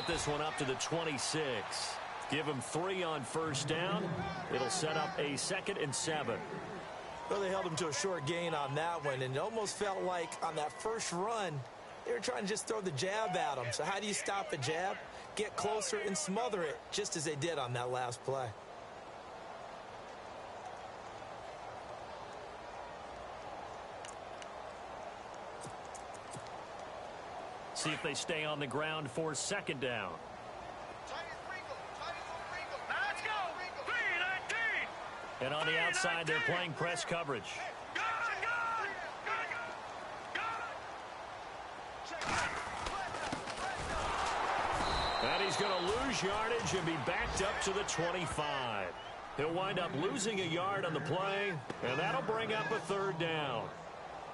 get this one up to the 26. Give him 3 on first down. It'll set up a 2nd and 7. Well, they held him to a short gain on that one, and it almost felt like on that first run, they were trying to just throw the jab at him. So how do you stop a jab? Get closer and smother it, just as they did on that last play. See if they stay on the ground for 2nd down. Let's go. 3-19. And on the outside, they're playing press coverage. And he's going to lose yardage and be backed up to the 25. He'll wind up losing a yard on the play, and that'll bring up a 3rd down.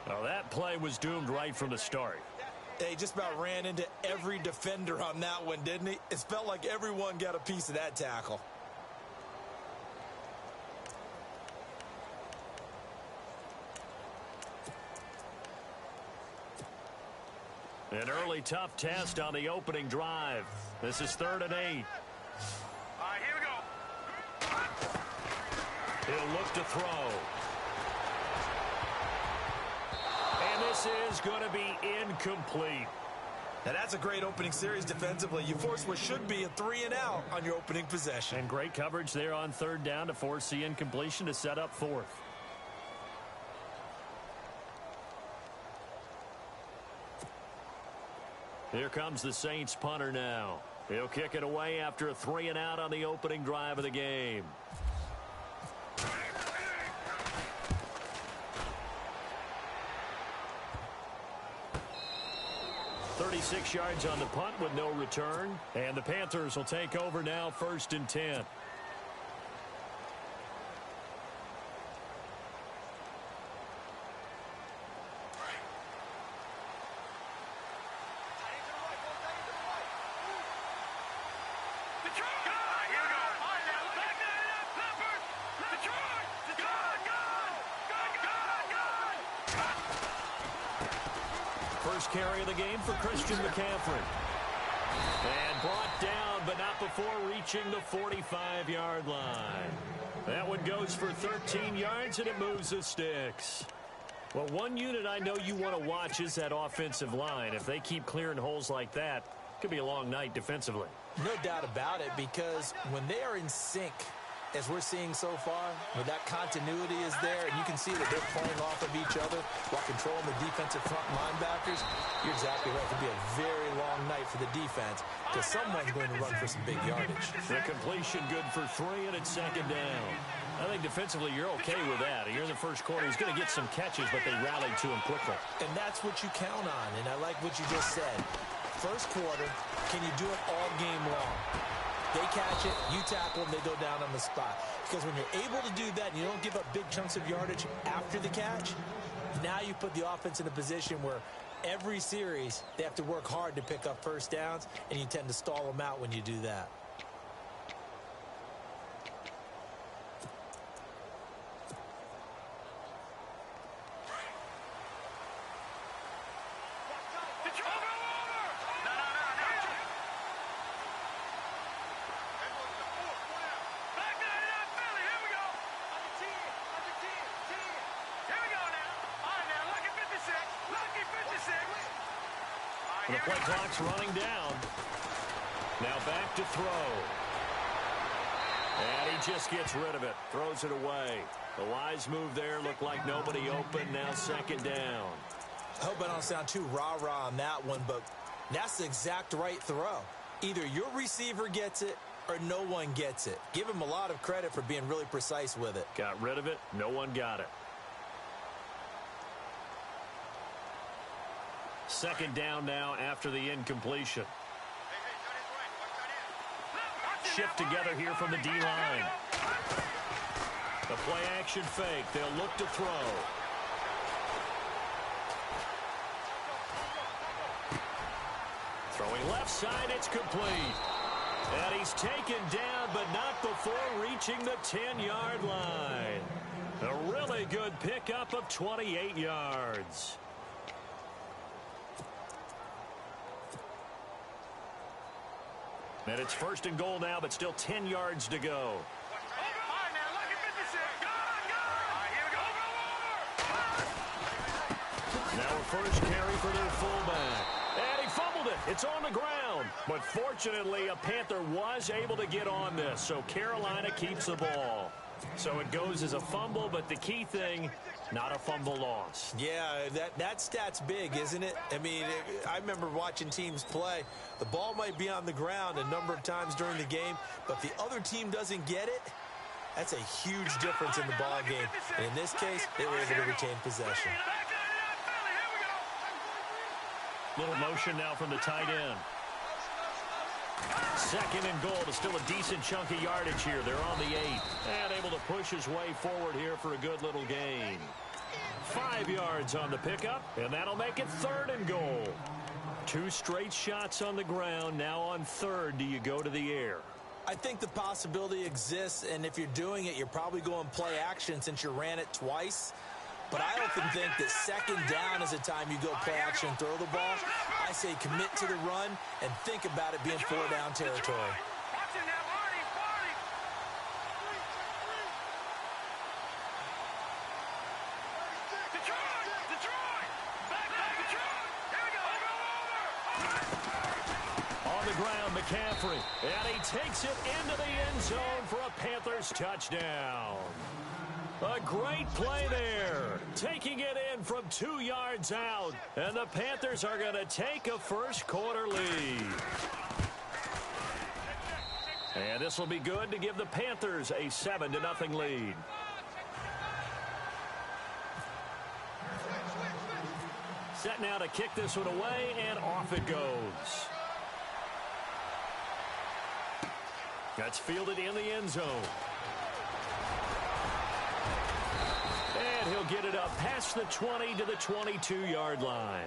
Now, that play was doomed right from the start. He just about ran into every defender on that one, didn't he? It felt like everyone got a piece of that tackle. An early tough test on the opening drive. This is 3rd and 8. All right, here we go. He'll look to throw. And this is going to be incomplete. Now that's a great opening series defensively. You force what should be a 3-and-out on your opening possession. And great coverage there on 3rd down to force the incompletion to set up 4th. Here comes the Saints punter now. He'll kick it away after a 3-and-out on the opening drive of the game. 36 yards on the punt with no return. And the Panthers will take over now, 1st and 10. First carry of the game for Christian McCaffrey. And brought down, but not before reaching the 45-yard line. That one goes for 13 yards, and it moves the sticks. Well, one unit I know you want to watch is that offensive line. If they keep clearing holes like that, it could be a long night defensively. No doubt about it, because when they are in sync, as we're seeing so far, where that continuity is there, and you can see that they're playing off of each other while controlling the defensive front linebackers, you're exactly right. It could be a very long night for the defense because someone's going to run for some big yardage. The completion good for 3, and it's 2nd down. I think defensively you're okay with that. Here in the first quarter, he's going to get some catches, but they rallied to him quickly. And that's what you count on, and I like what you just said. First quarter, can you do it all game long? They catch it, you tackle them, they go down on the spot. Because when you're able to do that and you don't give up big chunks of yardage after the catch, now you put the offense in a position where every series they have to work hard to pick up first downs, and you tend to stall them out when you do that. The play clock's running down. Now back to throw. And he just gets rid of it. Throws it away. The wise move there. Looked like nobody open. Now 2nd down. I hope I don't sound too rah-rah on that one, but that's the exact right throw. Either your receiver gets it or no one gets it. Give him a lot of credit for being really precise with it. Got rid of it. No one got it. 2nd down now after the incompletion. Shift together here from the D-line. The play action fake. They'll look to throw. Throwing left side, it's complete. And he's taken down, but not before reaching the 10-yard line. A really good pickup of 28 yards. And it's 1st and goal now, but still 10 yards to go. Now a first carry for their fullback. And he fumbled it. It's on the ground. But fortunately, a Panther was able to get on this, so Carolina keeps the ball. So it goes as a fumble, but the key thing, not a fumble loss. Yeah, that stat's big, isn't it? I mean, I remember watching teams play. The ball might be on the ground a number of times during the game, but the other team doesn't get it. That's a huge difference in the ball game. And in this case, they were able to retain possession. Little motion now from the tight end. 2nd and goal. It's still a decent chunk of yardage here. They're on the 8. And able to push his way forward here for a good little gain. 5 yards on the pickup, and that'll make it 3rd and goal. 2 straight shots on the ground. Now on 3rd, do you go to the air? I think the possibility exists, and if you're doing it, you're probably going play action since you ran it twice. But I often think that 2nd down is a time you go play action and throw the ball. I say commit to the run and think about it being 4-down territory. On the ground, McCaffrey. And he takes it into the end zone for a Panthers touchdown. A great play there. Taking it in from 2 yards out. And the Panthers are going to take a first quarter lead. And this will be good to give the Panthers a 7-0 lead. Set now to kick this one away, and off it goes. That's fielded in the end zone. And he'll get it up past the 20 to the 22-yard line.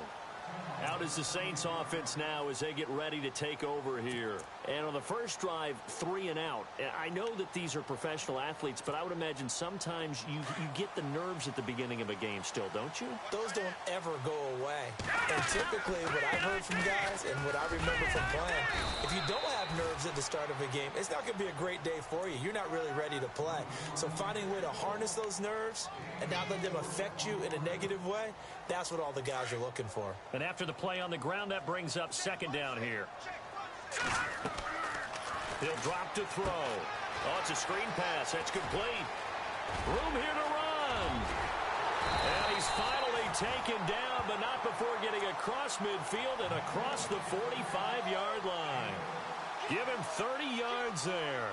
Out is the Saints offense now as they get ready to take over here. And on the first drive, 3 and out. I know that these are professional athletes, but I would imagine sometimes you get the nerves at the beginning of a game still, don't you? Those don't ever go away. And typically what I've heard from guys and what I remember from playing, if you don't have nerves at the start of a game, it's not going to be a great day for you. You're not really ready to play. So finding a way to harness those nerves and not let them affect you in a negative way, that's what all the guys are looking for. And after the play on the ground, that brings up 2nd down here. He'll drop to throw. Oh, it's a screen pass. That's complete. Room here to run. And he's finally taken down, but not before getting across midfield and across the 45-yard line. Give him 30 yards there.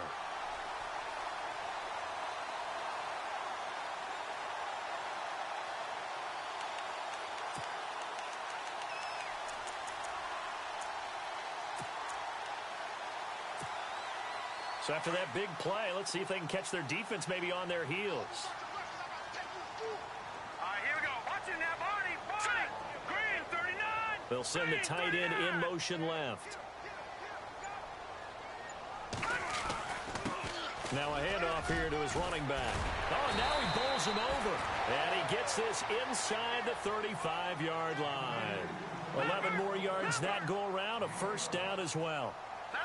So after that big play, let's see if they can catch their defense maybe on their heels. Here we go. Watch it now, Barney. Green, 39. They'll send the tight end in motion left. Now a handoff here to his running back. Oh, now he bowls him over. And he gets this inside the 35-yard line. 11 more yards that go around, a first down as well.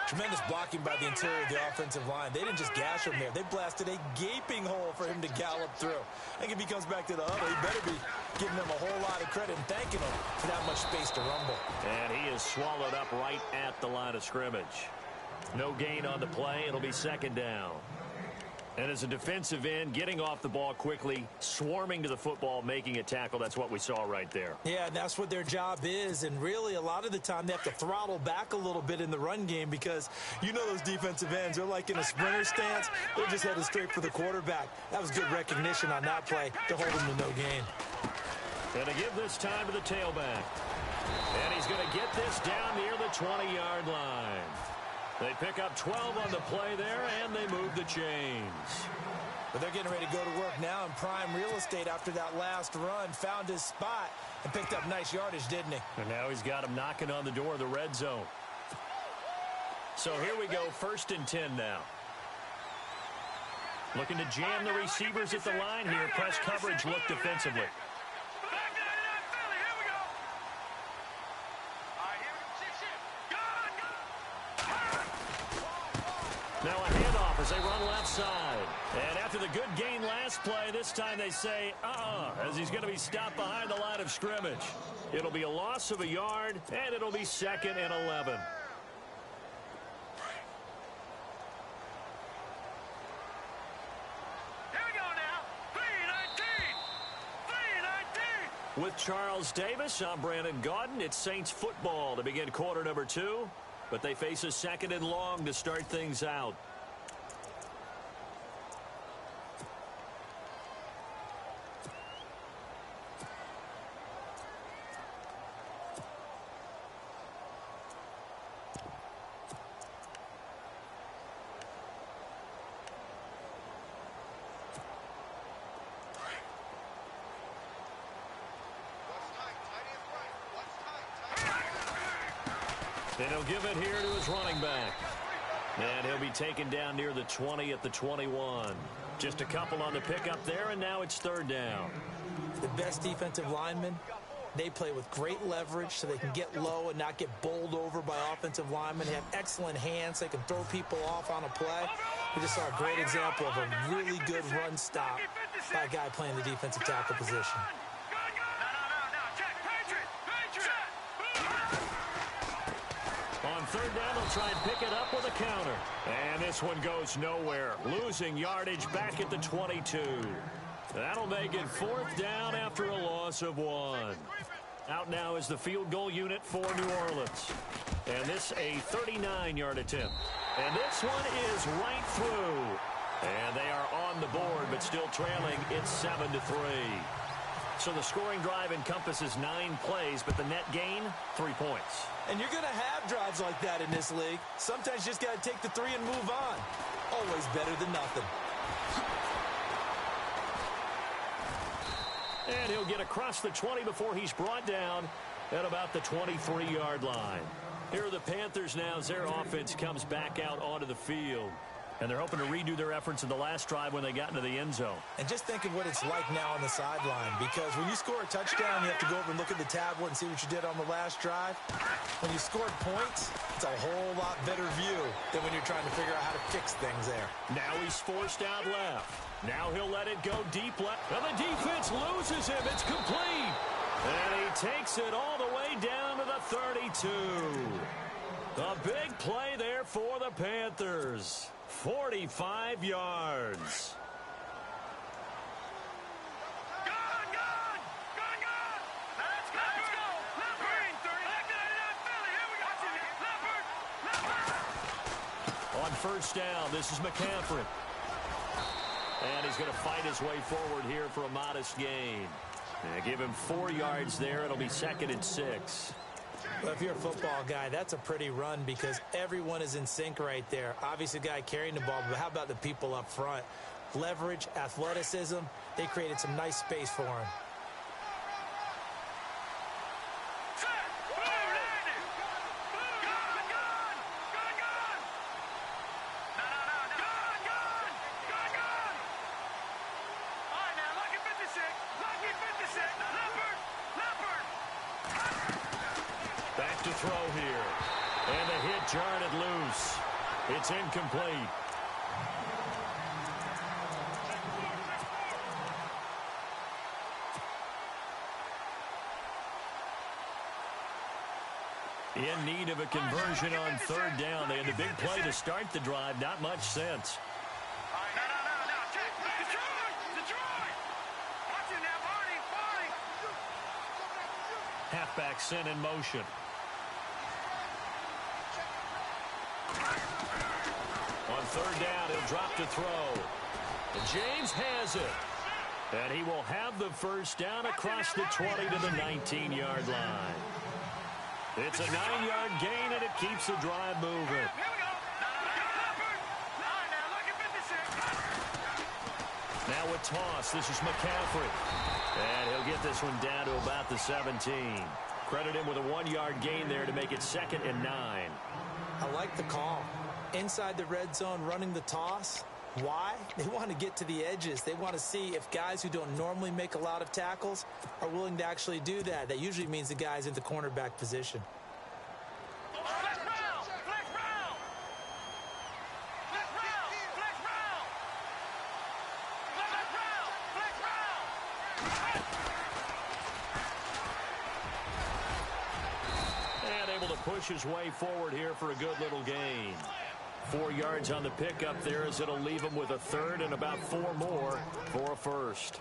Tremendous blocking by the interior of the offensive line. They didn't just gash him there. They blasted a gaping hole for him to gallop through. I think if he comes back to the huddle, he better be giving them a whole lot of credit and thanking them for that much space to rumble. And he is swallowed up right at the line of scrimmage. No gain on the play. It'll be 2nd down. And as a defensive end, getting off the ball quickly, swarming to the football, making a tackle, that's what we saw right there. Yeah, and that's what their job is. And really, a lot of the time, they have to throttle back a little bit in the run game because you know those defensive ends, they're like in a sprinter stance. They're just headed straight for the quarterback. That was good recognition on that play to hold him to no gain. And to give this time to the tailback. And he's going to get this down near the 20-yard line. They pick up 12 on the play there, and they move the chains. But they're getting ready to go to work now in prime real estate after that last run. Found his spot and picked up nice yardage, didn't he? And now he's got him knocking on the door of the red zone. So here we go, 1st and 10 now. Looking to jam the receivers at the line here. Press coverage look defensively. side. And after the good gain last play, this time they say, as he's going to be stopped behind the line of scrimmage. It'll be a loss of a yard, and it'll be 2nd and 11. Here we go now. 3-19. With Charles Davis, I'm Brandon Gaudin. It's Saints football to begin quarter number 2, but they face a 2nd and long to start things out. And he'll give it here to his running back. And he'll be taken down near the 20 at the 21. Just a couple on the pickup there, and now it's 3rd down. The best defensive linemen, they play with great leverage so they can get low and not get bowled over by offensive linemen. They have excellent hands. They can throw people off on a play. We just saw a great example of a really good run stop by a guy playing the defensive tackle position. On 3rd down, they'll try and pick it up with a counter. And this one goes nowhere. Losing yardage back at the 22. That'll make it 4th down after a loss of 1. Out now is the field goal unit for New Orleans. And this a 39-yard attempt. And this one is right through. And they are on the board, but still trailing. It's 7-3. So the scoring drive encompasses 9 plays, but the net gain, 3 points. And you're going to have drives like that in this league. Sometimes you just got to take the 3 and move on. Always better than nothing. And he'll get across the 20 before he's brought down at about the 23-yard line. Here are the Panthers now as their offense comes back out onto the field. And they're hoping to redo their efforts in the last drive when they got into the end zone. And just think of what it's like now on the sideline, because when you score a touchdown, you have to go over and look at the tablet and see what you did on the last drive. When you scored points, it's a whole lot better view than when you're trying to figure out how to fix things there. Now he's forced out left. Now he'll let it go deep left. And the defense loses him. It's complete. And he takes it all the way down to the 32. A big play there for the Panthers. 45 yards. On 1st down, this is McCaffrey. And he's going to fight his way forward here for a modest gain. Give him 4 yards there. It'll be 2nd and 6. Well, if you're a football guy, that's a pretty run because everyone is in sync right there. Obviously, the guy carrying the ball, but how about the people up front? Leverage, athleticism, they created some nice space for him. Back to throw here. And the hit jarred it loose. It's incomplete. In need of a conversion on 3rd down. They had the big play to start the drive. Not much sense. Halfback sent in motion. On 3rd down, he'll drop to throw. And James has it. And he will have the 1st down across the 20 to the 19-yard line. It's a 9-yard gain, and it keeps the drive moving. Now a toss. This is McCaffrey. And he'll get this one down to about the 17. Credit him with a 1-yard gain there to make it 2nd and 9. I like the call. Inside the red zone, running the toss. Why? They want to get to the edges. They want to see if guys who don't normally make a lot of tackles are willing to actually do that. That usually means the guy's in the cornerback position. And able to push his way forward here for a good little gain. 4 yards on the pickup there as it'll leave him with a third and about 4 more for a first.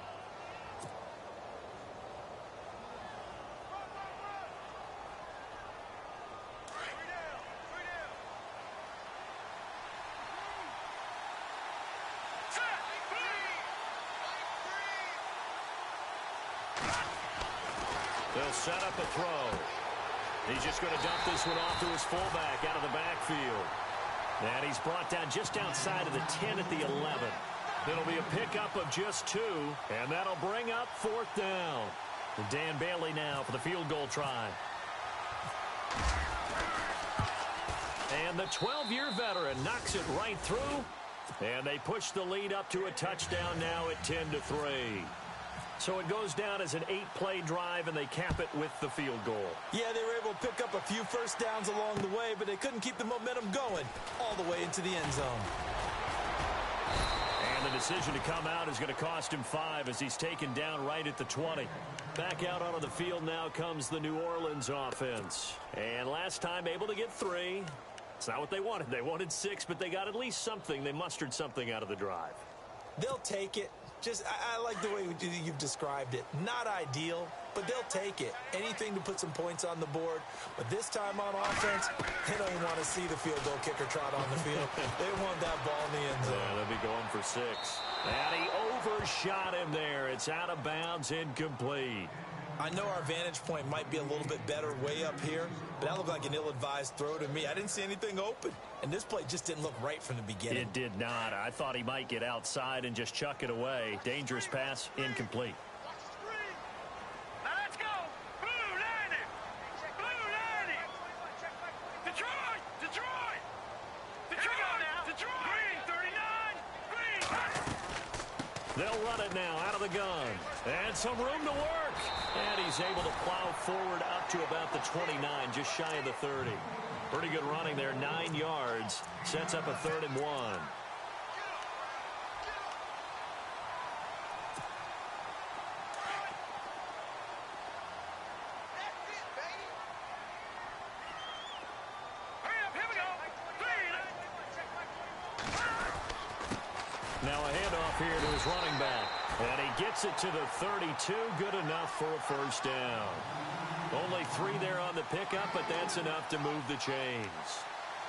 They'll set up a throw. He's just going to dump this one off to his fullback out of the backfield. And he's brought down just outside of the 10 at the 11. It'll be a pickup of just 2, and that'll bring up 4th down. And Dan Bailey now for the field goal try. And the 12-year veteran knocks it right through. And they push the lead up to a touchdown now at 10-3. So it goes down as an 8-play drive, and they cap it with the field goal. Yeah, they were able to pick up a few first downs along the way, but they couldn't keep the momentum going all the way into the end zone. And the decision to come out is going to cost him 5 as he's taken down right at the 20. Back out onto the field now comes the New Orleans offense. And last time able to get 3. It's not what they wanted. They wanted 6, but they got at least something. They mustered something out of the drive. They'll take it. I like the way you've described it. Not ideal, but they'll take it. Anything to put some points on the board. But this time on offense, they don't want to see the field goal kicker trot on the field. They want that ball in the end zone. Yeah, they'll be going for 6. And he overshot him there. It's out of bounds, incomplete. I know our vantage point might be a little bit better way up here, but that looked like an ill-advised throw to me. I didn't see anything open, and this play just didn't look right from the beginning. It did not. I thought he might get outside and just chuck it away. Dangerous pass, incomplete. Now let's go. Blue 90. Blue 90. Detroit. Detroit. Detroit. Detroit. Green 39. Green. They'll run it now out of the gun. And some room to work. And he's able to plow forward up to about the 29, just shy of the 30. Pretty good running there, 9 yards. Sets up a 3rd and 1. Now a handoff here to his running back. And he gets it to the 32. Good enough for a first down. Only 3 there on the pickup, but that's enough to move the chains.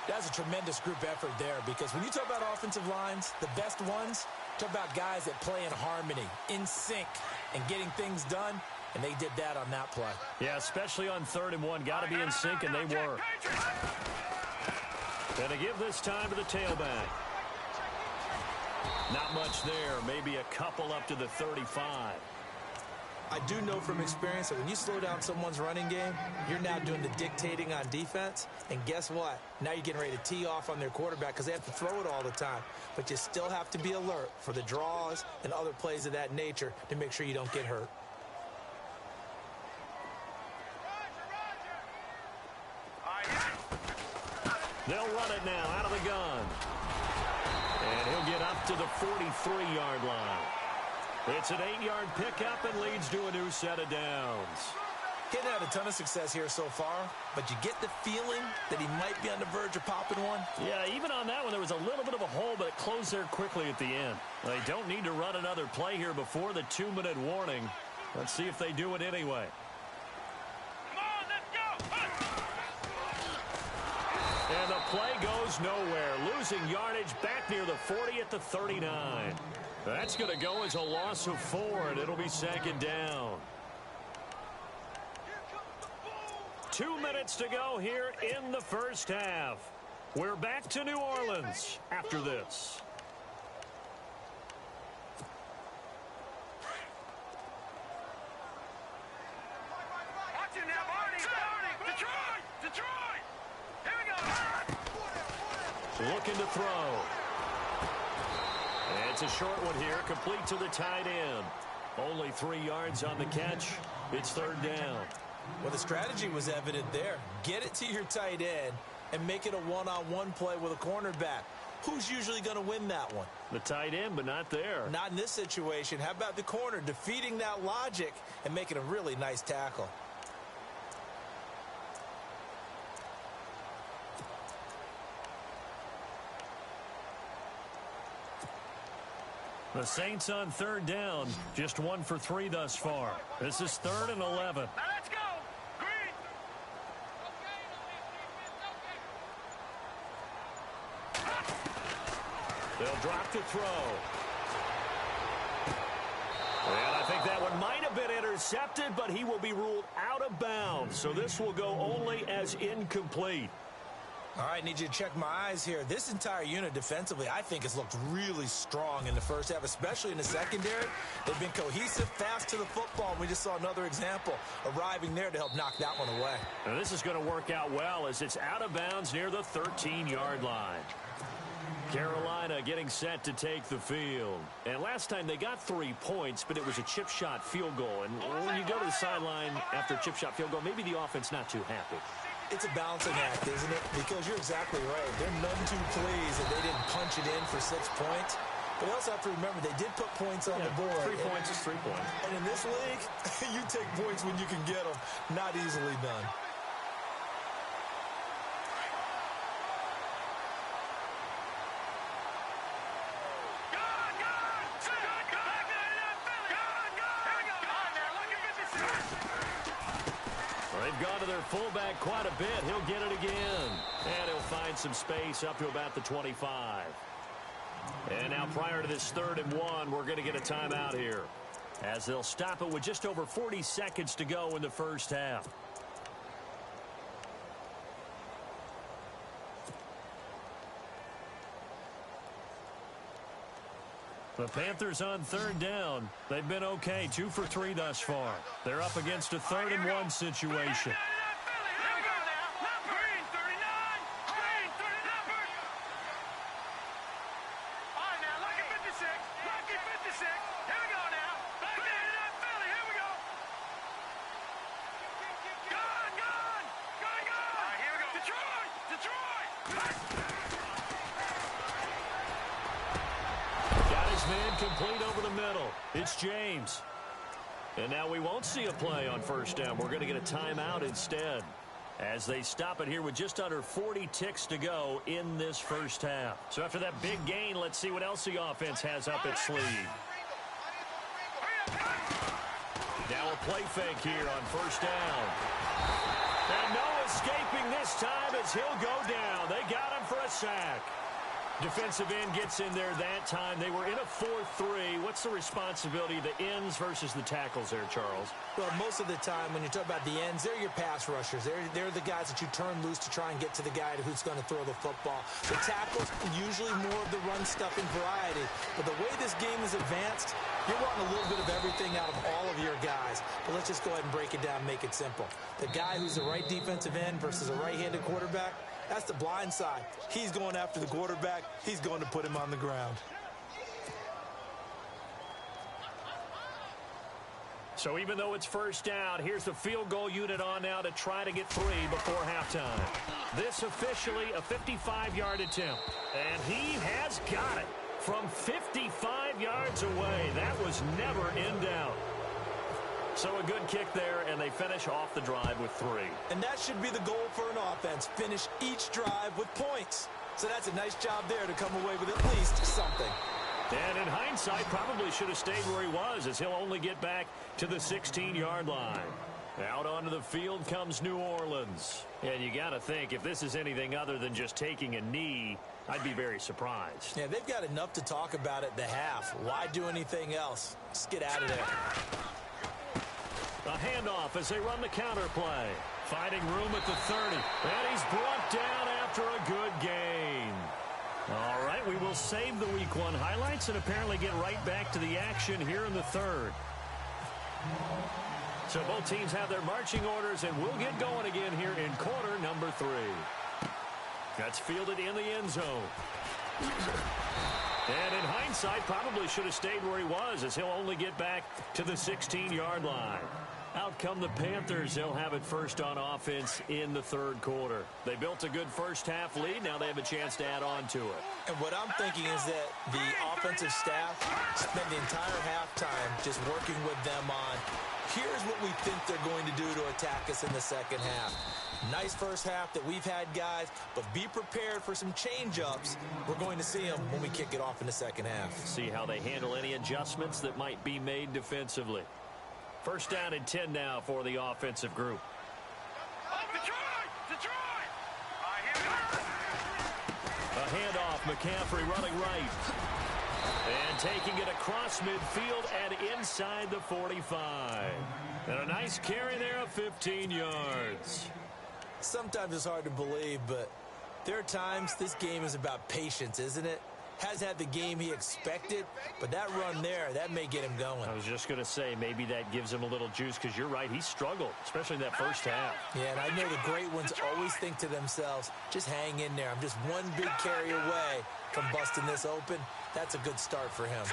That's a tremendous group effort there, because when you talk about offensive lines, the best ones, talk about guys that play in harmony, in sync, and getting things done, and they did that on that play. Yeah, especially on 3rd and 1. Got to be in sync, and they were. And to give this time to the tailback. Not much there. Maybe a couple up to the 35. I do know from experience that when you slow down someone's running game, you're now doing the dictating on defense. And guess what? Now you're getting ready to tee off on their quarterback because they have to throw it all the time. But you still have to be alert for the draws and other plays of that nature to make sure you don't get hurt. They'll run it now out of the gun. And he'll get up to the 43-yard line. It's an 8-yard pickup and leads to a new set of downs. He hadn't had a ton of success here so far, but you get the feeling that he might be on the verge of popping one. Yeah, even on that one, there was a little bit of a hole, but it closed there quickly at the end. They don't need to run another play here before the 2-minute warning. Let's see if they do it anyway. Come on, let's go. And the play goes nowhere. Losing yardage back near the 40 at the 39. That's going to go as a loss of 4, and it'll be 2nd down. 2 minutes to go here in the first half. We're back to New Orleans after this. Watch it now, Barney. Detroit. Detroit. Here we go. Looking to throw. And it's a short one here, complete to the tight end. Only 3 yards on the catch. It's 3rd down. Well, the strategy was evident there. Get it to your tight end and make it a one-on-one play with a cornerback. who's usually going to win that one? The tight end, but not there. Not in this situation. How about the corner defeating that logic and making a really nice tackle? The Saints on third down, just 1 for 3 thus far. This is 3rd and 11. Now let's go. Green. They'll drop to throw. And I think that one might have been intercepted, but he will be ruled out of bounds. So this will go only as incomplete. All right, need you to check my eyes here. This entire unit defensively, I think, has looked really strong in the first half, especially in the secondary. They've been cohesive, fast to the football, and we just saw another example arriving there to help knock that one away. And this is going to work out well as it's out of bounds near the 13-yard line. Carolina getting set to take the field. And last time they got 3 points, but it was a chip shot field goal. And when you go to the sideline after a chip shot field goal, maybe the offense not too happy. It's a balancing act, isn't it? Because you're exactly right. They're none too pleased that they didn't punch it in for 6 points. But you also have to remember, they did put points on the board. 3 points is 3 points. And in this league, you take points when you can get them. Not easily done. They've gone to their fullback quite a bit. He'll get it again. And he'll find some space up to about the 25. And now prior to this 3rd and 1, we're going to get a timeout here, as they'll stop it with just over 40 seconds to go in the first half. The Panthers on 3rd down. They've been okay, 2 for 3 thus far. They're up against a 3rd and 1 situation. Man complete over the middle. It's James. And now we won't see a play on 1st down. We're going to get a timeout instead, as they stop it here with just under 40 ticks to go in this first half. So after that big gain, let's see what else the offense has up its sleeve. Now a play fake here on 1st down. And no escaping this time as he'll go down. They got him for a sack. Defensive end gets in there that time. They were in a 4-3. What's the responsibility of the ends versus the tackles there, Charles? Well, most of the time when you talk about the ends, they're your pass rushers. They're the guys that you turn loose to try and get to the guy who's going to throw the football. The tackles, usually more of the run-stuffing variety. But the way this game is advanced, you're wanting a little bit of everything out of all of your guys. But let's just go ahead and break it down and make it simple. The guy who's the right defensive end versus a right-handed quarterback, that's the blind side. He's going after the quarterback. He's going to put him on the ground. So even though it's 1st down, here's the field goal unit on now to try to get 3 before halftime. This officially a 55-yard attempt. And he has got it from 55 yards away. That was never in doubt. So a good kick there, and they finish off the drive with 3. And that should be the goal for an offense. Finish each drive with points. So that's a nice job there to come away with at least something. And in hindsight, probably should have stayed where he was, as he'll only get back to the 16-yard line. Out onto the field comes New Orleans. And you got to think, if this is anything other than just taking a knee, I'd be very surprised. Yeah, they've got enough to talk about at the half. Why do anything else? Let's get out of there. A handoff as they run the counter play. Finding room at the 30. And he's brought down after a good gain. All right, we will save the Week 1 highlights and apparently get right back to the action here in the 3rd. So both teams have their marching orders, and we'll get going again here in quarter number 3. That's fielded in the end zone. And in hindsight, probably should have stayed where he was, as he'll only get back to the 16-yard line. Out come the Panthers. They'll have it first on offense in the third quarter. They built a good first-half lead. Now they have a chance to add on to it. And what I'm thinking is that the offensive staff spend the entire halftime just working with them on, here's what we think they're going to do to attack us in the second half. Nice first half that we've had, guys, but be prepared for some change-ups. We're going to see them when we kick it off in the second half. See how they handle any adjustments that might be made defensively. First down and 10 now for the offensive group. A handoff, McCaffrey running right. And taking it across midfield and inside the 45. And a nice carry there of 15 yards. Sometimes it's hard to believe, but there are times this game is about patience, isn't it? Has had the game he expected, but that run there, that may get him going. I was just going to say, maybe that gives him a little juice, because you're right, he struggled, especially in that first half. Yeah, and I know the great ones always think to themselves, just hang in there. I'm just one big carry away from busting this open. That's a good start for him.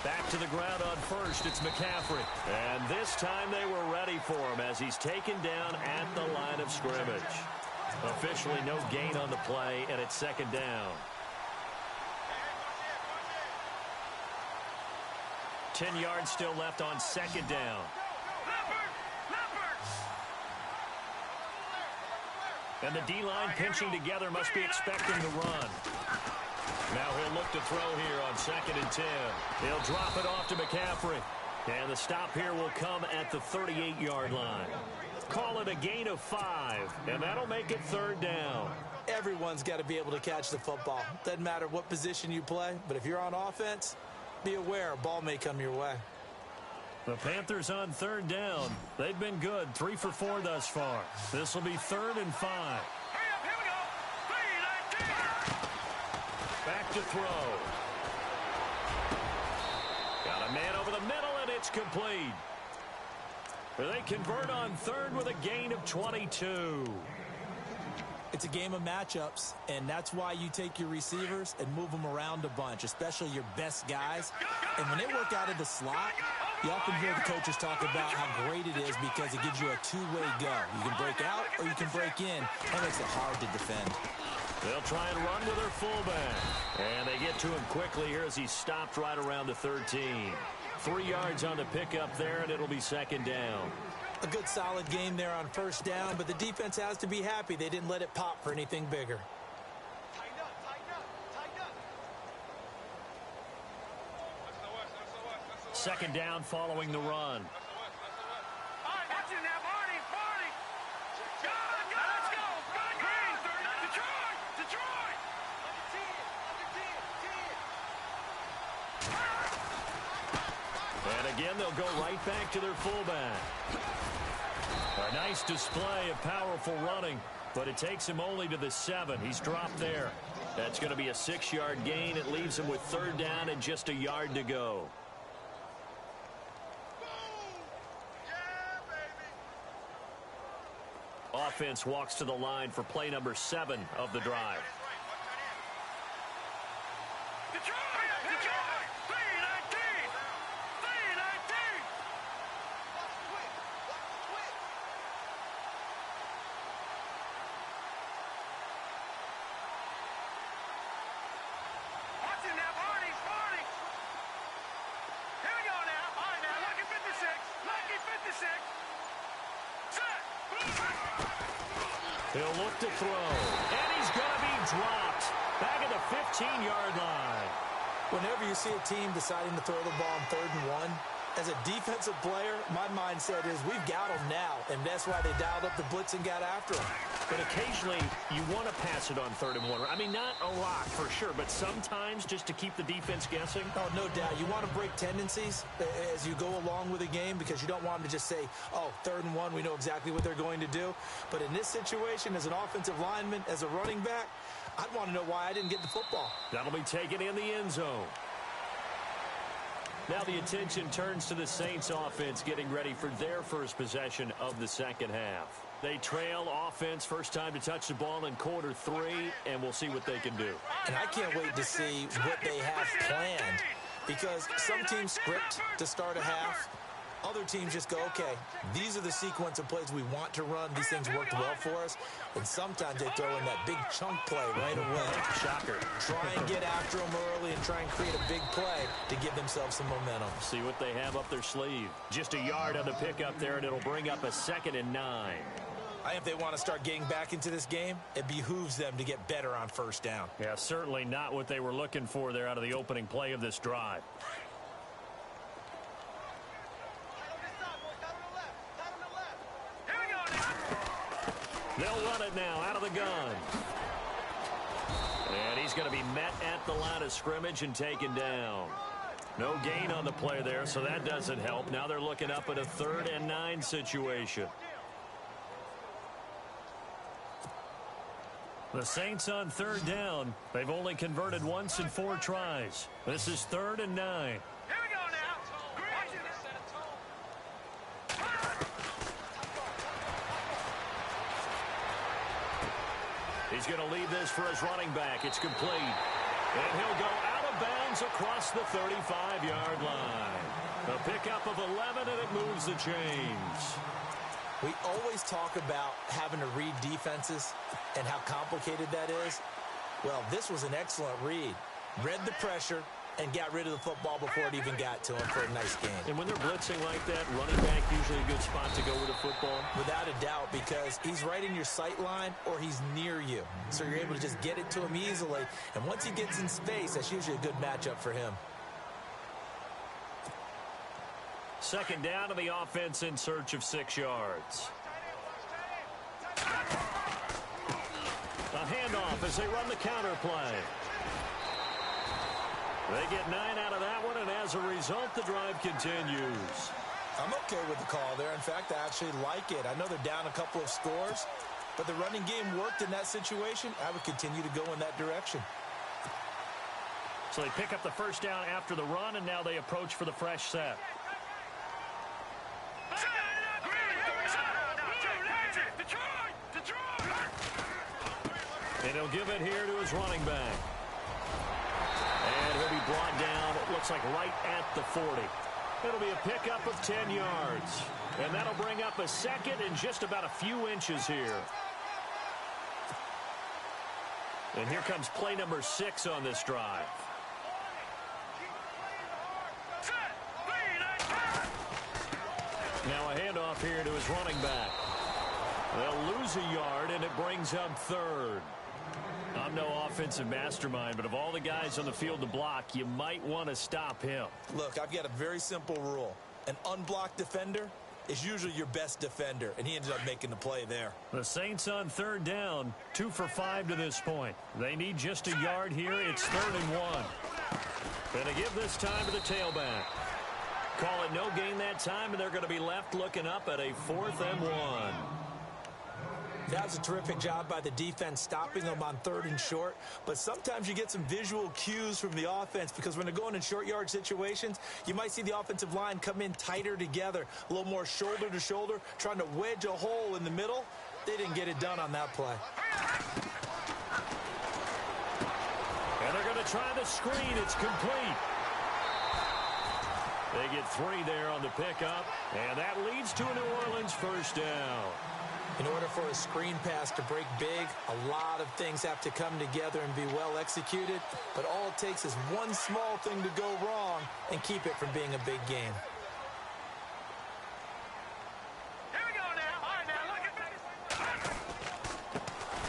Back to the ground on first, it's McCaffrey. And this time they were ready for him as he's taken down at the line of scrimmage. Officially no gain on the play, and it's second down. 10 yards still left on second down. And the D-line pinching together, must be expecting the run. Now he'll look to throw here on second and 10. He'll drop it off to McCaffrey. And the stop here will come at the 38-yard line. Call it a gain of 5, and that'll make it third down. Everyone's got to be able to catch the football. Doesn't matter what position you play, but if you're on offense, be aware a ball may come your way. The Panthers on third down. They've been good, 3 for 4 thus far. This will be third and 5. Back to throw. Got a man over the middle, and it's complete. They convert on third with a gain of 22. It's a game of matchups, and that's why you take your receivers and move them around a bunch, especially your best guys. And when they work out of the slot, you often hear the coaches talk about how great it is because it gives you a two-way go. You can break out or you can break in. That makes it hard to defend. They'll try and run with their fullback. And they get to him quickly here as he stopped right around the 13. 3 yards on the pickup there, and it'll be second down. A good solid game there on first down, but the defense has to be happy they didn't let it pop for anything bigger. Second down following the run. And again, they'll go right back to their fullback. A nice display of powerful running, but it takes him only to the 7. He's dropped there. That's going to be a 6-yard gain. It leaves him with third down and just a yard to go. Offense walks to the line for play number 7 of the drive. He'll look to throw, and he's going to be dropped back at the 15-yard line. Whenever you see a team deciding to throw the ball on 3rd and 1, as a defensive player, my mindset is we've got them now, and that's why they dialed up the blitz and got after them. But occasionally, you want to pass it on 3rd and 1. I mean, not a lot for sure, but sometimes just to keep the defense guessing. Oh, no doubt. You want to break tendencies as you go along with a game because you don't want them to just say, oh, 3rd and 1, we know exactly what they're going to do. But in this situation, as an offensive lineman, as a running back, I'd want to know why I didn't get the football. That'll be taken in the end zone. Now the attention turns to the Saints offense getting ready for their first possession of the second half. They trail offense, first time to touch the ball in quarter 3, and we'll see what they can do. And I can't wait to see what they have planned, because some teams script to start a half. Other teams just go, okay, these are the sequence of plays we want to run. These things worked well for us. And sometimes they throw in that big chunk play right away. Shocker. Try and get after them early and try and create a big play to give themselves some momentum. See what they have up their sleeve. Just a yard on the pickup there, and it'll bring up a 2nd and 9. If they want to start getting back into this game, it behooves them to get better on first down. Yeah, certainly not what they were looking for there out of the opening play of this drive. They'll run it now out of the gun. And he's going to be met at the line of scrimmage and taken down. No gain on the play there, so that doesn't help. Now they're looking up at a 3rd and 9 situation. The Saints on 3rd down. They've only converted once in 4 tries. This is 3rd and 9. Here we go now. He's going to leave this for his running back. It's complete. And he'll go out of bounds across the 35-yard line. A pickup of 11, and it moves the chains. We always talk about having to read defenses and how complicated that is. Well, this was an excellent read. Read the pressure and got rid of the football before it even got to him for a nice game. And when they're blitzing like that, running back usually a good spot to go with the football? Without a doubt, because he's right in your sight line or he's near you. So you're able to just get it to him easily. And once he gets in space, that's usually a good matchup for him. 2nd down to the offense in search of 6 yards. A handoff as they run the counter play. They get 9 out of that one, and as a result, the drive continues. I'm okay with the call there. In fact, I actually like it. I know they're down a couple of scores, but the running game worked in that situation. I would continue to go in that direction. So they pick up the first down after the run, and now they approach for the fresh set. And he'll give it here to his running back. And he'll be brought down, it looks like right at the 40. It'll be a pickup of 10 yards. And that'll bring up a 2nd and just about a few inches here. And here comes play number 6 on this drive. Now a handoff here to his running back. They'll lose a yard, and it brings up 3rd. I'm no offensive mastermind, but of all the guys on the field to block, you might want to stop him. Look, I've got a very simple rule. An unblocked defender is usually your best defender, and he ended up making the play there. The Saints on 3rd down, 2 for 5 to this point. They need just a yard here. It's 3rd and 1. And they give this time to the tailback. Call it no gain that time, and they're going to be left looking up at a 4th and 1. That was a terrific job by the defense stopping them on 3rd and short. But sometimes you get some visual cues from the offense, because when they're going in short yard situations, you might see the offensive line come in tighter together, a little more shoulder to shoulder, trying to wedge a hole in the middle. They didn't get it done on that play. And they're going to try the screen. It's complete. They get 3 there on the pickup, and that leads to a New Orleans first down. In order for a screen pass to break big, a lot of things have to come together and be well executed. But all it takes is one small thing to go wrong and keep it from being a big game. Here we go now. All right, now look at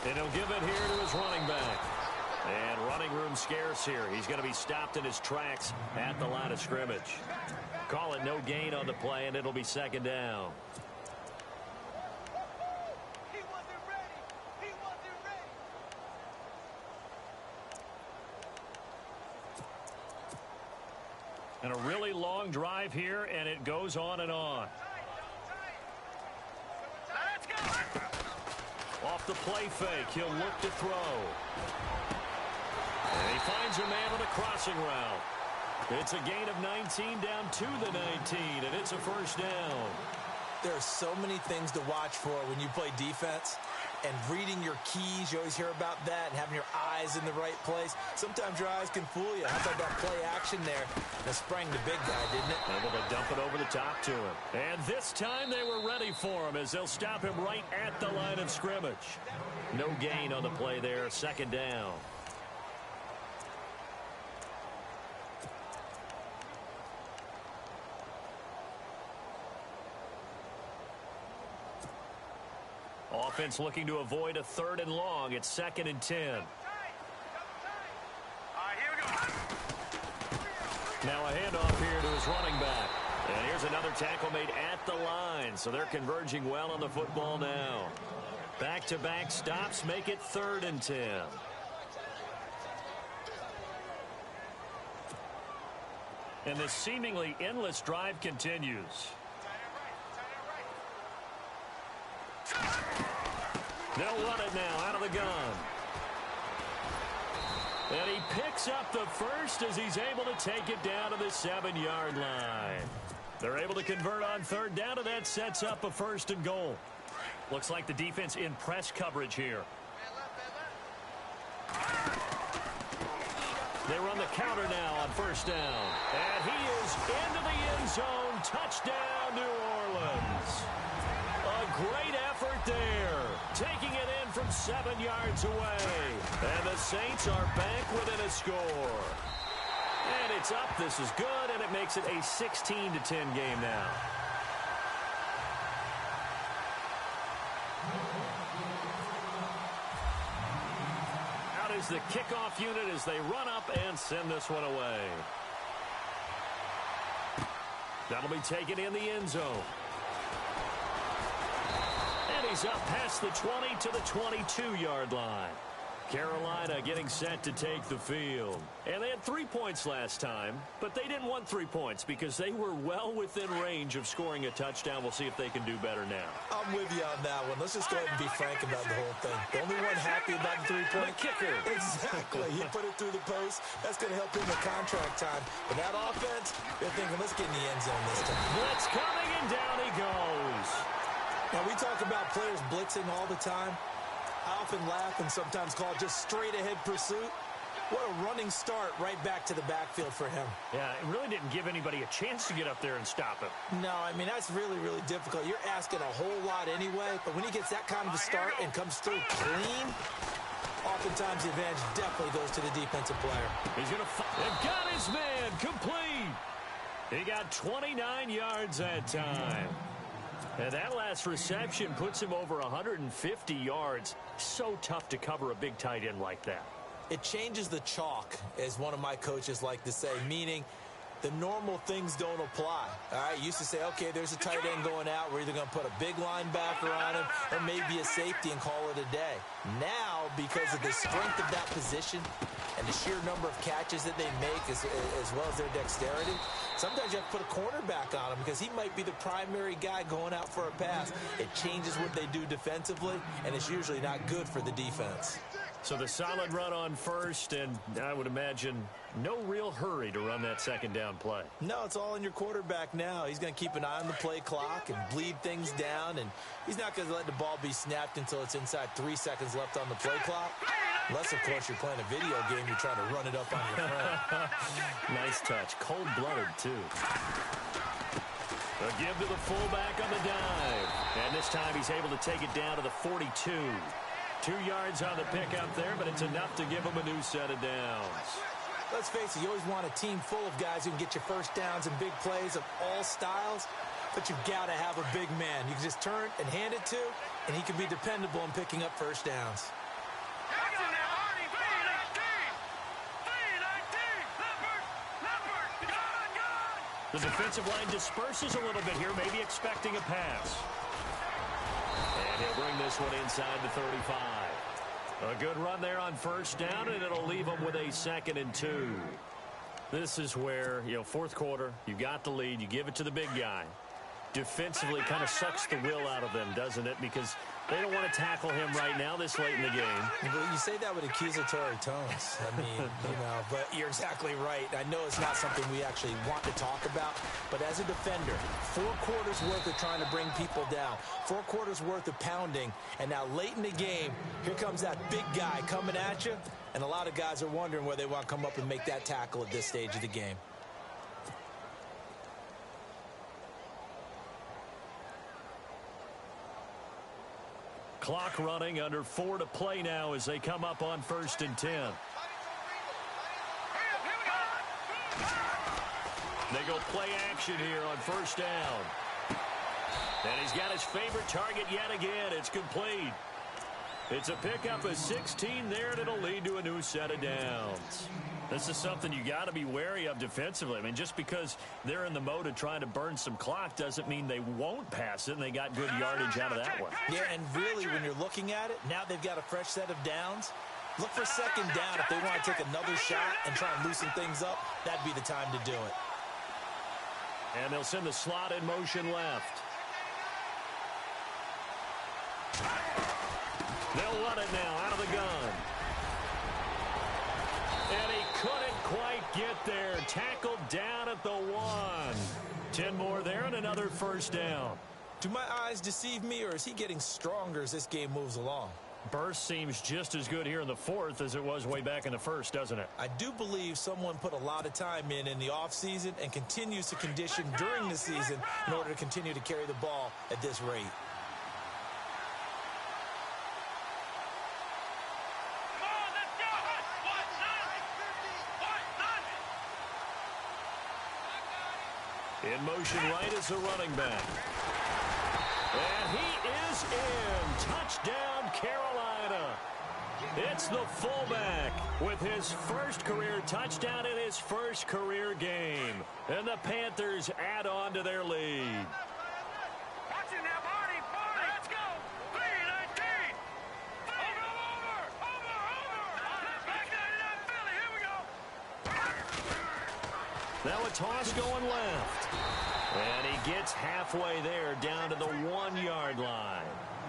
And he'll give it here to his running back. And running room scarce here. He's going to be stopped in his tracks at the line of scrimmage. Call it no gain on the play, and it'll be 2nd down. And a really long drive here, and it goes on and on. Let's go. Off the play fake, he'll look to throw. And he finds a man on a crossing route. It's a gain of 19 down to the 19, and it's a first down. There are so many things to watch for when you play defense. And reading your keys, you always hear about that, and having your eyes in the right place. Sometimes your eyes can fool you. How about that play action there? That sprang the big guy, didn't it? Able to dump it over the top to him. And this time they were ready for him as they'll stop him right at the line of scrimmage. No gain on the play there, second down. Offense looking to avoid a 3rd and long. It's 2nd and 10. All right, here we go. Now a handoff here to his running back. And here's another tackle made at the line. So they're converging well on the football now. Back-to-back stops make it 3rd and 10. And this seemingly endless drive continues. They'll run it now out of the gun. And he picks up the first as he's able to take it down to the 7-yard line. They're able to convert on 3rd down, and that sets up a 1st and goal. Looks like the defense in press coverage here. They run the counter now on 1st down. And he is into the end zone. Touchdown, New Orleans. A great effort there, taking it in from 7 yards away. And the Saints are back within a score. And it's up. This is good, and it makes it a 16-10 game now. Out is the kickoff unit as they run up and send this one away. That'll be taken in the end zone. He's up past the 20 to the 22-yard line. Carolina getting set to take the field. And they had 3 points last time, but they didn't want 3 points because they were well within range of scoring a touchdown. We'll see if they can do better now. I'm with you on that one. Let's just go ahead and be frank about the whole thing. The only one happy about the 3-point kicker. Exactly. He put it through the post. That's going to help him in contract time. But that offense, they're thinking, let's get in the end zone this time. Blitz coming, and down he goes. Now, we talk about players blitzing all the time. I often laugh and sometimes call it just straight-ahead pursuit. What a running start right back to the backfield for him. Yeah, it really didn't give anybody a chance to get up there and stop him. No, I mean, that's really, really difficult. You're asking a whole lot anyway, but when he gets that kind of a start and comes through clean, oftentimes the advantage definitely goes to the defensive player. He's going to they've got his man complete. He got 29 yards that time. And that last reception puts him over 150 yards. So tough to cover a big tight end like that. It changes the chalk, as one of my coaches like to say, meaning the normal things don't apply. All right, used to say, okay, there's a tight end going out. We're either going to put a big linebacker on him or maybe a safety and call it a day. Now, because of the strength of that position and the sheer number of catches that they make as well as their dexterity, sometimes you have to put a cornerback on him because he might be the primary guy going out for a pass. It changes what they do defensively, and it's usually not good for the defense. So the solid run on first, and I would imagine no real hurry to run that second down play. No, it's all in your quarterback now. He's going to keep an eye on the play clock and bleed things down, and he's not going to let the ball be snapped until it's inside 3 seconds left on the play clock. Unless, of course, you're playing a video game, you're trying to run it up on your friend. Nice touch. Cold-blooded, too. A give to the fullback on the dive. And this time he's able to take it down to the 42. 2 yards on the pickup there, but it's enough to give him a new set of downs. Let's face it, you always want a team full of guys who can get you first downs and big plays of all styles, but you've got to have a big man. You can just turn and hand it to, and he can be dependable in picking up first downs. The defensive line disperses a little bit here, maybe expecting a pass. And he'll bring this one inside the 35. A good run there on first down, and it'll leave him with a 2nd and 2. This is where, fourth quarter, you got the lead, you give it to the big guy. defensively kind of sucks the will out of them, doesn't it? Because they don't want to tackle him right now this late in the game. But you say that with accusatory tones. I mean, but you're exactly right. I know it's not something we actually want to talk about, but as a defender, 4 quarters worth of trying to bring people down, 4 quarters worth of pounding, and now late in the game, here comes that big guy coming at you, and a lot of guys are wondering where they want to come up and make that tackle at this stage of the game. Clock running, under 4 to play now as they come up on 1st and 10. They go play action here on 1st down. And he's got his favorite target yet again. It's complete. It's a pickup of 16 there, and it'll lead to a new set of downs. This is something you got to be wary of defensively. I mean, just because they're in the mode of trying to burn some clock doesn't mean they won't pass it, and they got good yardage out of that one. Yeah, and really, when you're looking at it, now they've got a fresh set of downs. Look for 2nd down if they want to take another shot and try and loosen things up. That'd be the time to do it. And they'll send the slot in motion left. They'll run it now out of the gun. And he couldn't quite get there. Tackled down at the 1. 10 more there and another 1st down. Do my eyes deceive me, or is he getting stronger as this game moves along? Burst seems just as good here in the 4th as it was way back in the 1st, doesn't it? I do believe someone put a lot of time in the offseason and continues to condition during the season in order to continue to carry the ball at this rate. In motion right is the running back. And he is in. Touchdown, Carolina. It's the fullback with his first career touchdown in his first career game. And the Panthers add on to their lead. Watching that body. Let's go. 3-19. Over. Back 99 Philly. Here we go. Now a toss going left. And he gets halfway there down to the 1-yard line.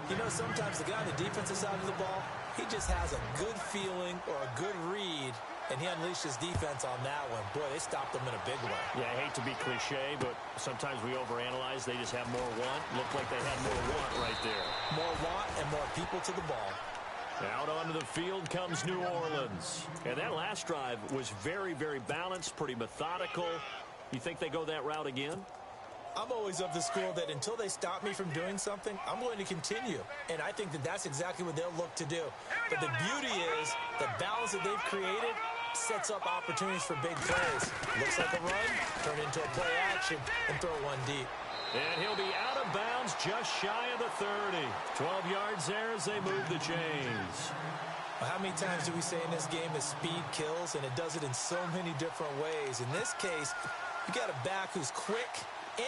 You know, sometimes the guy on the defensive side of the ball, he just has a good feeling or a good read, and he unleashed his defense on that one. Boy, they stopped him in a big way. Yeah, I hate to be cliche, but sometimes we overanalyze. They just have more want. Looked like they had more want right there. More want and more people to the ball. Out onto the field comes New Orleans. And that last drive was very, very balanced, pretty methodical. You think they go that route again? I'm always of the school that until they stop me from doing something, I'm going to continue. And I think that that's exactly what they'll look to do. But the beauty is the balance that they've created sets up opportunities for big plays. Looks like a run, turn into a play action, and throw one deep. And he'll be out of bounds just shy of the 30. 12 yards there as they move the chains. Well, how many times do we say in this game that speed kills, and it does it in so many different ways? In this case, you got a back who's quick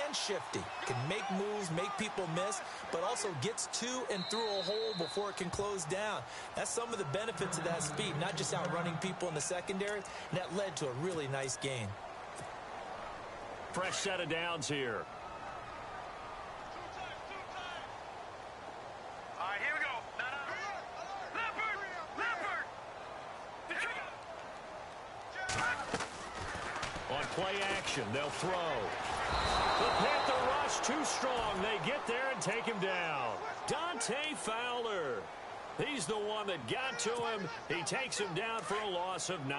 and shifty, can make moves, make people miss, but also gets to and through a hole before it can close down. That's some of the benefits of that speed, not just outrunning people in the secondary, and that led to a really nice gain. Fresh set of downs here. All right, here we go. Leopard. On play action, they'll throw. The Panther rush too strong. They get there and take him down. Dante Fowler. He's the one that got to him. He takes him down for a loss of 9.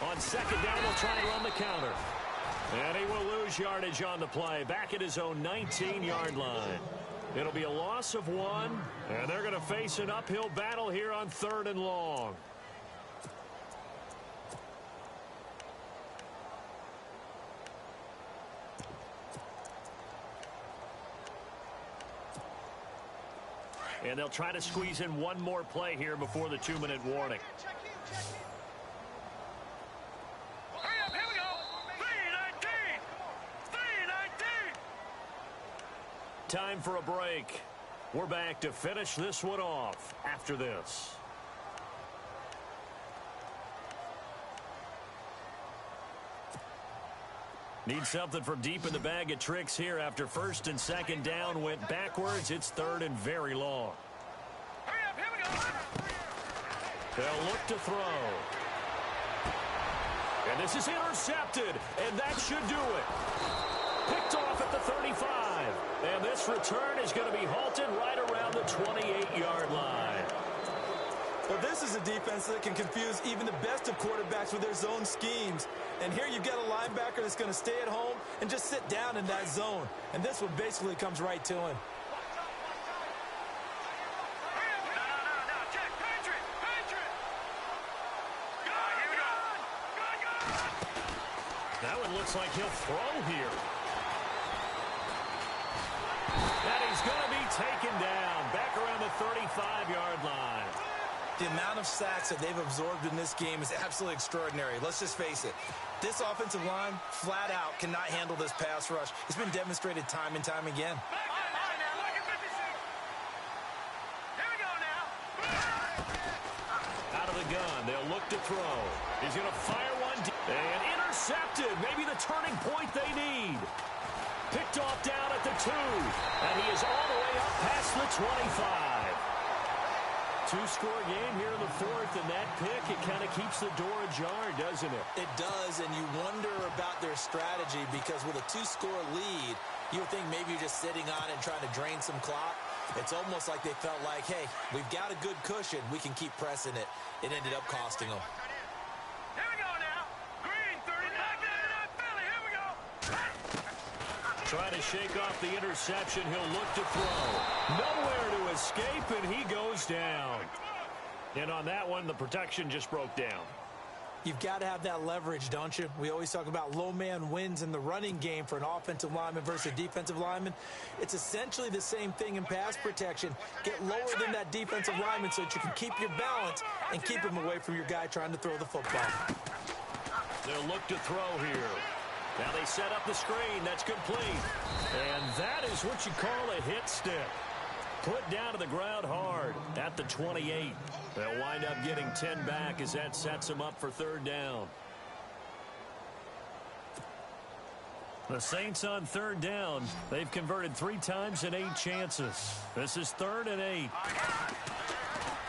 On 2nd down, they'll try and run the counter. And he will lose yardage on the play. Back at his own 19-yard line. It'll be a loss of 1. And they're going to face an uphill battle here on 3rd and long. And they'll try to squeeze in one more play here before the 2-minute warning. Hurry up, here we go. 3-19. 3-19. Time for a break. We're back to finish this one off after this. Need something from deep in the bag of tricks here after first and second down went backwards. It's third and very long. Hurry up, here we go. They'll look to throw. And this is intercepted, and that should do it. Picked off at the 35. And this return is going to be halted right around the 28-yard line. Well, this is a defense that can confuse even the best of quarterbacks with their zone schemes. And here you've got a linebacker that's going to stay at home and just sit down in that zone. And this one basically comes right to him. That one looks like he'll throw here. And he's going to be taken down back around the 35-yard line. The amount of sacks that they've absorbed in this game is absolutely extraordinary. Let's just face it. This offensive line, flat out, cannot handle this pass rush. It's been demonstrated time and time again. Out of the gun, they'll look to throw. He's going to fire one and intercepted. Maybe the turning point they need. Picked off down at the 2. And he is all the way up past the 25. Two-score game here in the fourth, and that pick, it kind of keeps the door ajar, doesn't it? It does, and you wonder about their strategy because with a two-score lead, you would think maybe you're just sitting on it and trying to drain some clock. It's almost like they felt like, hey, we've got a good cushion. We can keep pressing it. It ended up costing them. Here we go now. Green, 39. Philly, here we go. Trying to shake off the interception. He'll look to throw. Nowhere to escape, and he goes down. And on that one, the protection just broke down. You've got to have that leverage, don't you? We always talk about low man wins in the running game for an offensive lineman versus a defensive lineman. It's essentially the same thing in pass protection. Get lower than that defensive lineman so that you can keep your balance and keep him away from your guy trying to throw the football. They'll look to throw here. Now they set up the screen. That's complete. And that is what you call a hit stick. Put down to the ground hard at the 28. They'll wind up getting 10 back as that sets them up for third down. The Saints on third down. They've converted 3 times in 8 chances. This is 3rd and 8.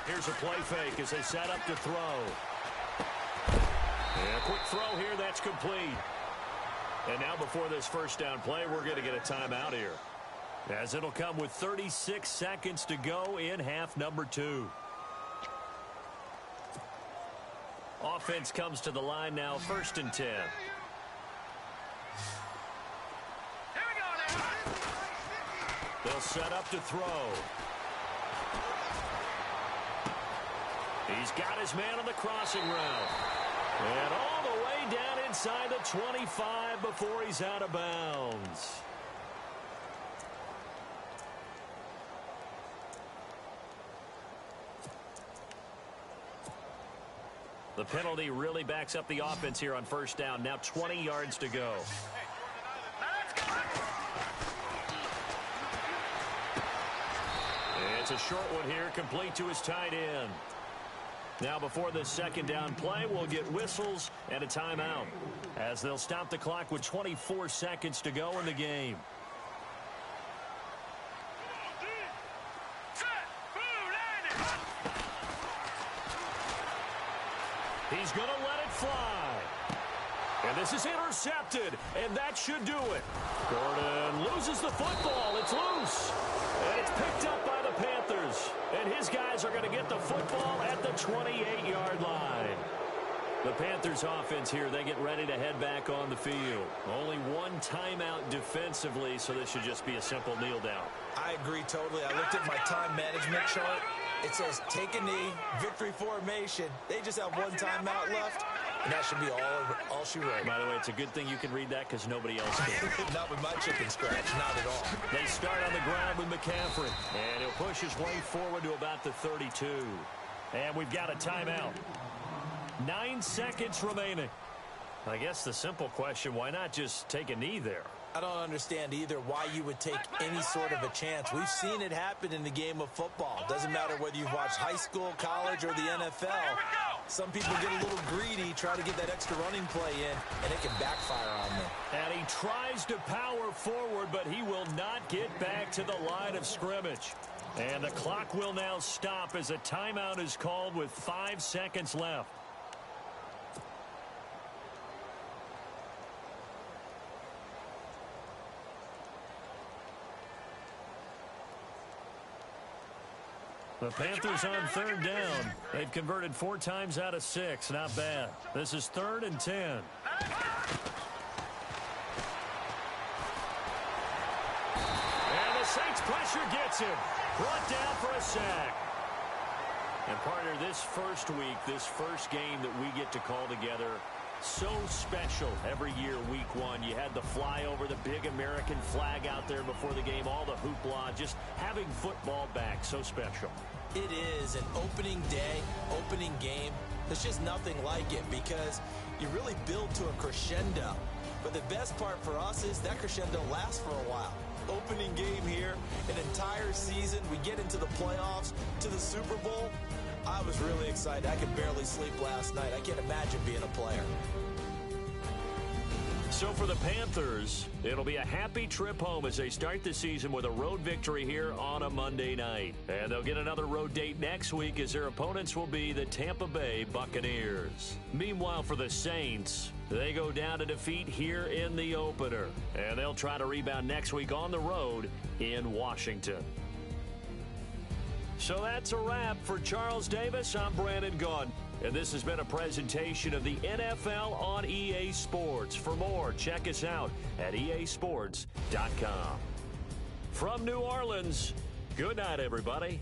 Here's a play fake as they set up to throw. And a quick throw here. That's complete. And now before this first down play, we're going to get a timeout here, as it'll come with 36 seconds to go in half number 2. Offense comes to the line now, 1st and 10. Here we go now. They'll set up to throw. He's got his man on the crossing route. And all the way down inside the 25 before he's out of bounds. The penalty really backs up the offense here on first down. Now 20 yards to go. It's a short one here, complete to his tight end. Now before this second down play, we'll get whistles and a timeout, as they'll stop the clock with 24 seconds to go in the game. He's going to let it fly. And this is intercepted, and that should do it. Gordon loses the football. It's loose. And it's picked up by the Panthers. And his guys are going to get the football at the 28-yard line. The Panthers offense here, they get ready to head back on the field. Only one timeout defensively, so this should just be a simple kneel down. I agree totally. I looked at my time management chart. It says take a knee, victory formation. They just have one timeout left, and that should be all she wrote. By the way, it's a good thing you can read that because nobody else can. Not with my chicken scratch, not at all. They start on the ground with McCaffrey, and he'll push his way forward to about the 32. And we've got a timeout. 9 seconds remaining. I guess the simple question, why not just take a knee there? I don't understand either why you would take any sort of a chance. We've seen it happen in the game of football. Doesn't matter whether you've watched high school, college, or the NFL. Some people get a little greedy, try to get that extra running play in, and it can backfire on them. And he tries to power forward, but he will not get back to the line of scrimmage. And the clock will now stop as a timeout is called with 5 seconds left. The Panthers on third down. They've converted 4 times out of 6. Not bad. This is 3rd and 10. And the Saints pressure gets him. Brought down for a sack. And partner, this first week, this first game that we get to call together, so special every year, week 1. You had the flyover, the big American flag out there before the game, all the hoopla, just having football back, so special. It is an opening day, opening game. There's just nothing like it because you really build to a crescendo. But the best part for us is that crescendo lasts for a while. Opening game here, an entire season, we get into the playoffs, to the Super Bowl. I was really excited. I could barely sleep last night. I can't imagine being a player. So for the Panthers, it'll be a happy trip home as they start the season with a road victory here on a Monday night. And they'll get another road date next week as their opponents will be the Tampa Bay Buccaneers. Meanwhile, for the Saints, they go down to defeat here in the opener. And they'll try to rebound next week on the road in Washington. So that's a wrap. For Charles Davis, I'm Brandon Gaudin. And this has been a presentation of the NFL on EA Sports. For more, check us out at easports.com. From New Orleans, good night, everybody.